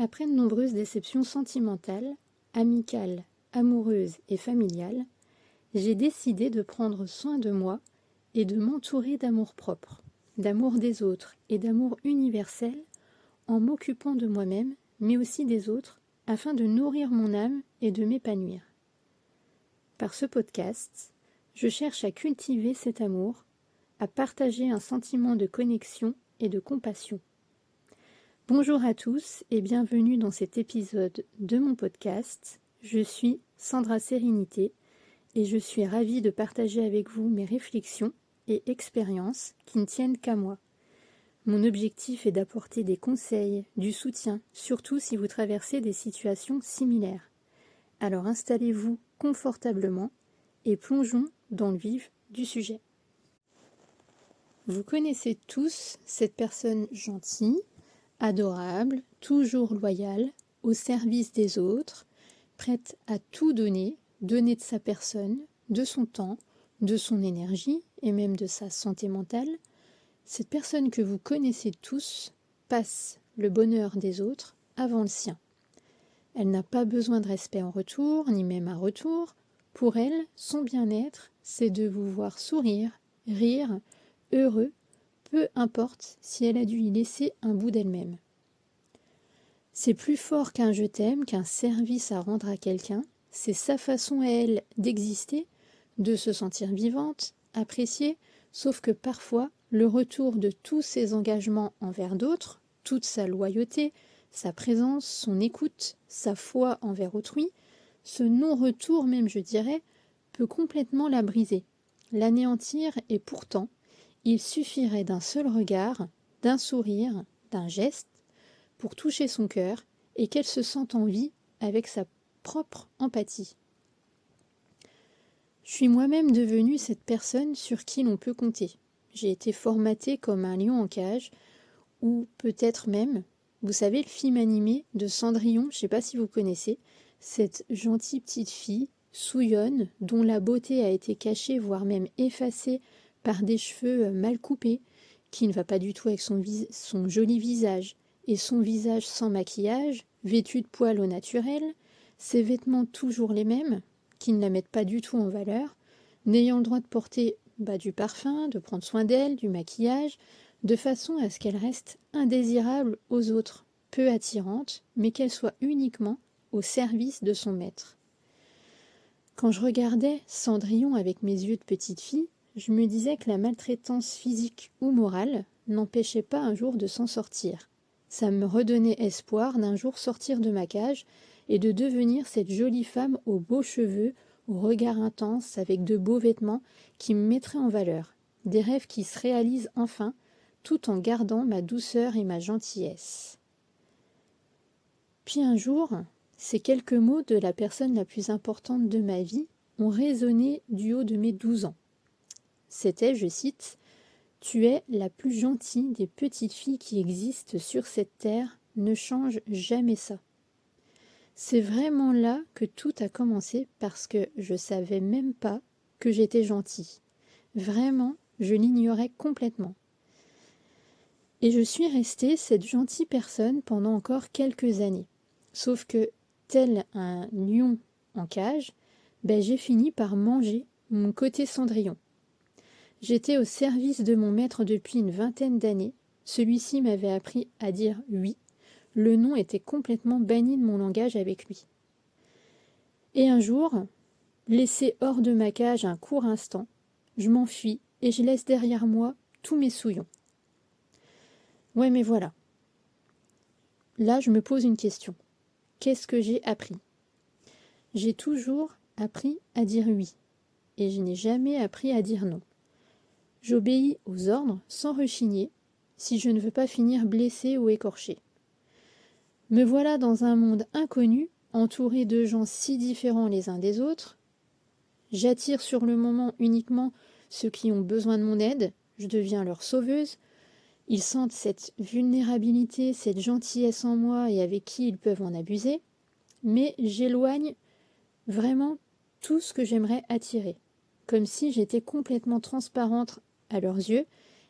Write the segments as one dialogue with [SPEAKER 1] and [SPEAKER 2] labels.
[SPEAKER 1] Après de nombreuses déceptions sentimentales, amicales, amoureuses et familiales, j'ai décidé de prendre soin de moi et de m'entourer d'amour-propre, d'amour des autres et d'amour universel en m'occupant de moi-même, mais aussi des autres, afin de nourrir mon âme et de m'épanouir. Par ce podcast, je cherche à cultiver cet amour, à partager un sentiment de connexion et de compassion. Bonjour à tous et bienvenue dans cet épisode de mon podcast. Je suis Sandra Sérénité et je suis ravie de partager avec vous mes réflexions et expériences qui ne tiennent qu'à moi. Mon objectif est d'apporter des conseils, du soutien, surtout si vous traversez des situations similaires. Alors installez-vous confortablement et plongeons dans le vif du sujet. Vous connaissez tous cette personne gentille, adorable, toujours loyale, au service des autres, prête à tout donner, donner de sa personne, de son temps, de son énergie et même de sa santé mentale. Cette personne que vous connaissez tous passe le bonheur des autres avant le sien. Elle n'a pas besoin de respect en retour, ni même un retour. Pour elle, son bien-être, c'est de vous voir sourire, rire, heureux, peu importe si elle a dû y laisser un bout d'elle-même. C'est plus fort qu'un je t'aime, qu'un service à rendre à quelqu'un. C'est sa façon à elle d'exister, de se sentir vivante, appréciée, sauf que parfois, le retour de tous ses engagements envers d'autres, toute sa loyauté, sa présence, son écoute, sa foi envers autrui, ce non-retour même je dirais, peut complètement la briser, l'anéantir et pourtant, il suffirait d'un seul regard, d'un sourire, d'un geste, pour toucher son cœur et qu'elle se sente en vie avec sa propre empathie. Je suis moi-même devenue cette personne sur qui l'on peut compter. J'ai été formatée comme un lion en cage, ou peut-être même, vous savez, le film animé de Cendrillon, je ne sais pas si vous connaissez, cette gentille petite fille, souillonne, dont la beauté a été cachée, voire même effacée par des cheveux mal coupés, qui ne va pas du tout avec son joli visage, et son visage sans maquillage, vêtu de poils au naturel, ses vêtements toujours les mêmes, qui ne la mettent pas du tout en valeur, n'ayant le droit de porter du parfum, de prendre soin d'elle, du maquillage, de façon à ce qu'elle reste indésirable aux autres, peu attirante, mais qu'elle soit uniquement au service de son maître. Quand je regardais Cendrillon avec mes yeux de petite fille, je me disais que la maltraitance physique ou morale n'empêchait pas un jour de s'en sortir. Ça me redonnait espoir d'un jour sortir de ma cage et de devenir cette jolie femme aux beaux cheveux, au regard intense, avec de beaux vêtements qui me mettraient en valeur. Des rêves qui se réalisent enfin, tout en gardant ma douceur et ma gentillesse. Puis un jour, ces quelques mots de la personne la plus importante de ma vie ont résonné du haut de mes 12 ans. C'était, je cite, « Tu es la plus gentille des petites filles qui existent sur cette terre, ne change jamais ça. » C'est vraiment là que tout a commencé parce que je savais même pas que j'étais gentille. Vraiment, je l'ignorais complètement. Et je suis restée cette gentille personne pendant encore quelques années. Sauf que, tel un lion en cage, j'ai fini par manger mon côté Cendrillon. J'étais au service de mon maître depuis une vingtaine d'années. Celui-ci m'avait appris à dire « oui ». Le non était complètement banni de mon langage avec lui. Et un jour, laissé hors de ma cage un court instant, je m'enfuis et je laisse derrière moi tous mes souillons. Ouais, mais voilà. Là, je me pose une question. Qu'est-ce que j'ai appris ? J'ai toujours appris à dire oui, et je n'ai jamais appris à dire non. J'obéis aux ordres sans rechigner, si je ne veux pas finir blessée ou écorchée. Me voilà dans un monde inconnu, entouré de gens si différents les uns des autres. J'attire sur le moment uniquement ceux qui ont besoin de mon aide, je deviens leur sauveuse. Ils sentent cette vulnérabilité, cette gentillesse en moi et avec qui ils peuvent en abuser, mais j'éloigne vraiment tout ce que j'aimerais attirer, comme si j'étais complètement transparente à leurs yeux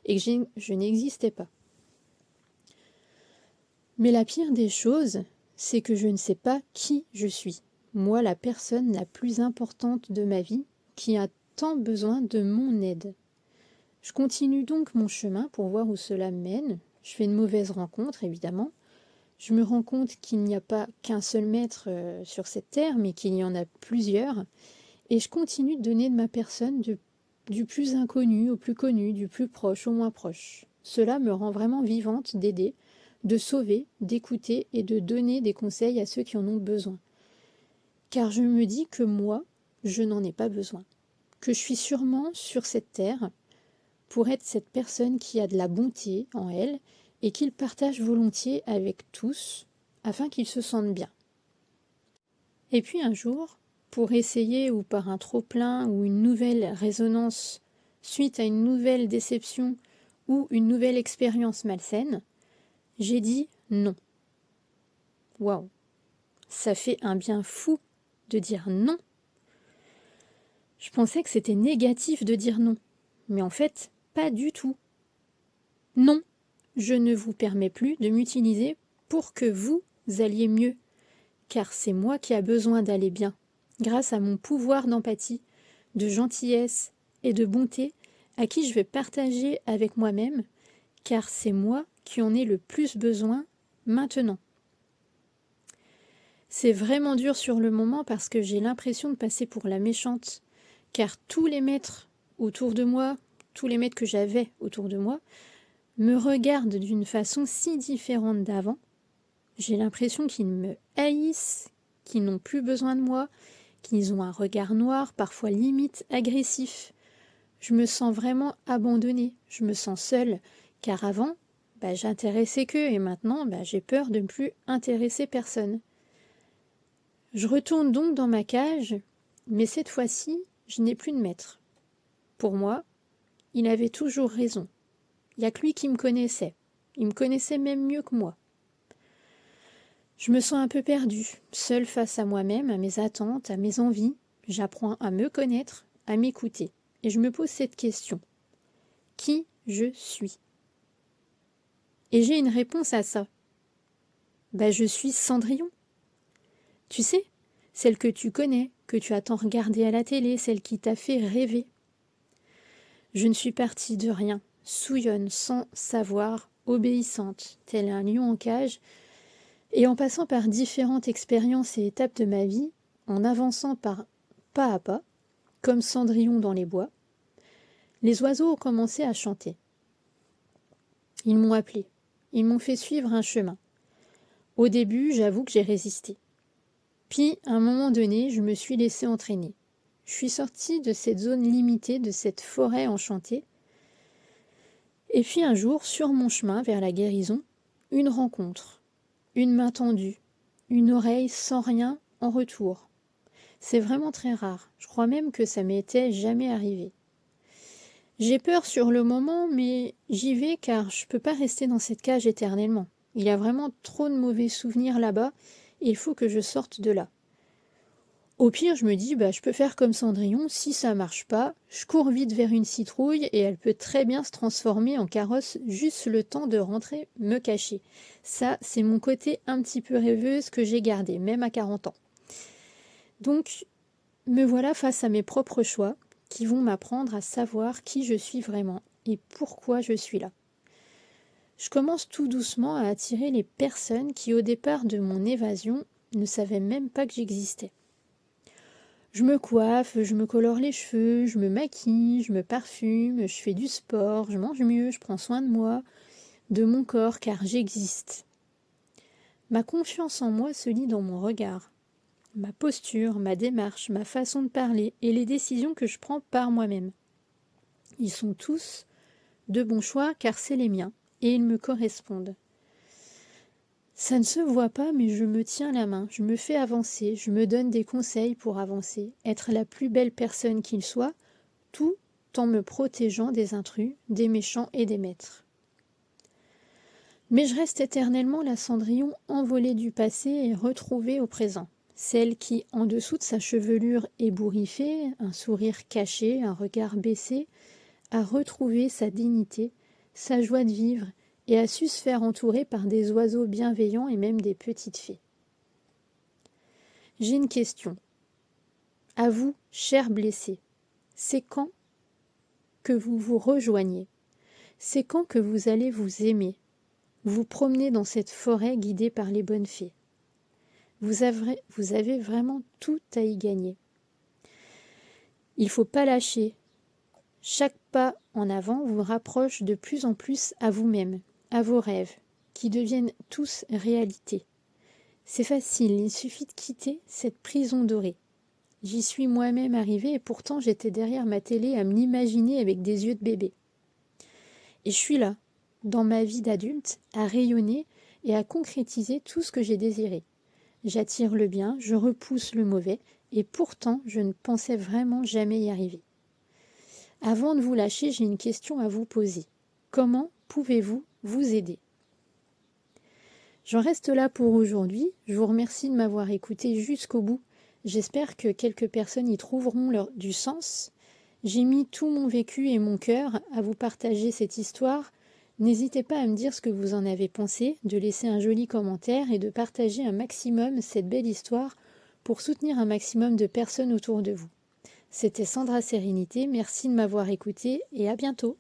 [SPEAKER 1] et que je n'existais pas. Mais la pire des choses, c'est que je ne sais pas qui je suis. Moi, la personne la plus importante de ma vie, qui a tant besoin de mon aide. Je continue donc mon chemin pour voir où cela mène. Je fais une mauvaise rencontre, évidemment. Je me rends compte qu'il n'y a pas qu'un seul maître sur cette terre, mais qu'il y en a plusieurs. Et je continue de donner de ma personne du plus inconnu au plus connu, du plus proche au moins proche. Cela me rend vraiment vivante d'aider, de sauver, d'écouter et de donner des conseils à ceux qui en ont besoin. Car je me dis que moi, je n'en ai pas besoin. Que je suis sûrement sur cette terre pour être cette personne qui a de la bonté en elle et qu'il partage volontiers avec tous afin qu'ils se sentent bien. Et puis un jour, pour essayer ou par un trop-plein ou une nouvelle résonance suite à une nouvelle déception ou une nouvelle expérience malsaine, j'ai dit non. Waouh, ça fait un bien fou de dire non. Je pensais que c'était négatif de dire non, mais en fait, pas du tout. Non, je ne vous permets plus de m'utiliser pour que vous alliez mieux, car c'est moi qui a besoin d'aller bien, grâce à mon pouvoir d'empathie, de gentillesse et de bonté à qui je vais partager avec moi-même, car c'est moi qui en ai le plus besoin maintenant. C'est vraiment dur sur le moment parce que j'ai l'impression de passer pour la méchante, car tous les maîtres autour de moi, tous les maîtres que j'avais autour de moi, me regardent d'une façon si différente d'avant. J'ai l'impression qu'ils me haïssent, qu'ils n'ont plus besoin de moi, qu'ils ont un regard noir, parfois limite agressif. Je me sens vraiment abandonnée, je me sens seule, car avant, j'intéressais qu'eux et maintenant, j'ai peur de ne plus intéresser personne. Je retourne donc dans ma cage, mais cette fois-ci, je n'ai plus de maître. Pour moi, il avait toujours raison. Il n'y a que lui qui me connaissait. Il me connaissait même mieux que moi. Je me sens un peu perdue, seule face à moi-même, à mes attentes, à mes envies. J'apprends à me connaître, à m'écouter. Et je me pose cette question. Qui je suis? Et j'ai une réponse à ça. Je suis Cendrillon. Tu sais, celle que tu connais, que tu as tant regardée à la télé, celle qui t'a fait rêver. Je ne suis partie de rien, souillonne, sans savoir, obéissante, tel un lion en cage, et en passant par différentes expériences et étapes de ma vie, en avançant pas à pas, comme Cendrillon dans les bois, les oiseaux ont commencé à chanter. Ils m'ont appelé, ils m'ont fait suivre un chemin. Au début, j'avoue que j'ai résisté. Puis, à un moment donné, je me suis laissée entraîner. Je suis sortie de cette zone limitée, de cette forêt enchantée. Et puis un jour, sur mon chemin vers la guérison, une rencontre, une main tendue, une oreille sans rien en retour. C'est vraiment très rare. Je crois même que ça m'était jamais arrivé. J'ai peur sur le moment, mais j'y vais car je ne peux pas rester dans cette cage éternellement. Il y a vraiment trop de mauvais souvenirs là-bas et il faut que je sorte de là. Au pire, je me dis, je peux faire comme Cendrillon, si ça marche pas, je cours vite vers une citrouille et elle peut très bien se transformer en carrosse juste le temps de rentrer me cacher. Ça, c'est mon côté un petit peu rêveuse que j'ai gardé, même à 40 ans. Donc, me voilà face à mes propres choix qui vont m'apprendre à savoir qui je suis vraiment et pourquoi je suis là. Je commence tout doucement à attirer les personnes qui, au départ de mon évasion, ne savaient même pas que j'existais. Je me coiffe, je me colore les cheveux, je me maquille, je me parfume, je fais du sport, je mange mieux, je prends soin de moi, de mon corps, car j'existe. Ma confiance en moi se lit dans mon regard, ma posture, ma démarche, ma façon de parler et les décisions que je prends par moi-même. Ils sont tous de bons choix car c'est les miens et ils me correspondent. Ça ne se voit pas, mais je me tiens la main, je me fais avancer, je me donne des conseils pour avancer, être la plus belle personne qu'il soit, tout en me protégeant des intrus, des méchants et des maîtres. Mais je reste éternellement la Cendrillon envolée du passé et retrouvée au présent, celle qui, en dessous de sa chevelure ébouriffée, un sourire caché, un regard baissé, a retrouvé sa dignité, sa joie de vivre, et a su se faire entourer par des oiseaux bienveillants et même des petites fées. J'ai une question. À vous, chers blessés, c'est quand que vous vous rejoignez? C'est quand que vous allez vous aimer, vous promener dans cette forêt guidée par les bonnes fées? Vous avez vraiment tout à y gagner. Il ne faut pas lâcher. Chaque pas en avant vous rapproche de plus en plus à vous-même, à vos rêves, qui deviennent tous réalité. C'est facile, il suffit de quitter cette prison dorée. J'y suis moi-même arrivée et pourtant j'étais derrière ma télé à me l'imaginer avec des yeux de bébé. Et je suis là, dans ma vie d'adulte, à rayonner et à concrétiser tout ce que j'ai désiré. J'attire le bien, je repousse le mauvais, et pourtant je ne pensais vraiment jamais y arriver. Avant de vous lâcher, j'ai une question à vous poser. Comment pouvez-vous vous aider? J'en reste là pour aujourd'hui. Je vous remercie de m'avoir écouté jusqu'au bout. J'espère que quelques personnes y trouveront du sens. J'ai mis tout mon vécu et mon cœur à vous partager cette histoire. N'hésitez pas à me dire ce que vous en avez pensé, de laisser un joli commentaire et de partager un maximum cette belle histoire pour soutenir un maximum de personnes autour de vous. C'était Sandra Sérénité, merci de m'avoir écouté et à bientôt.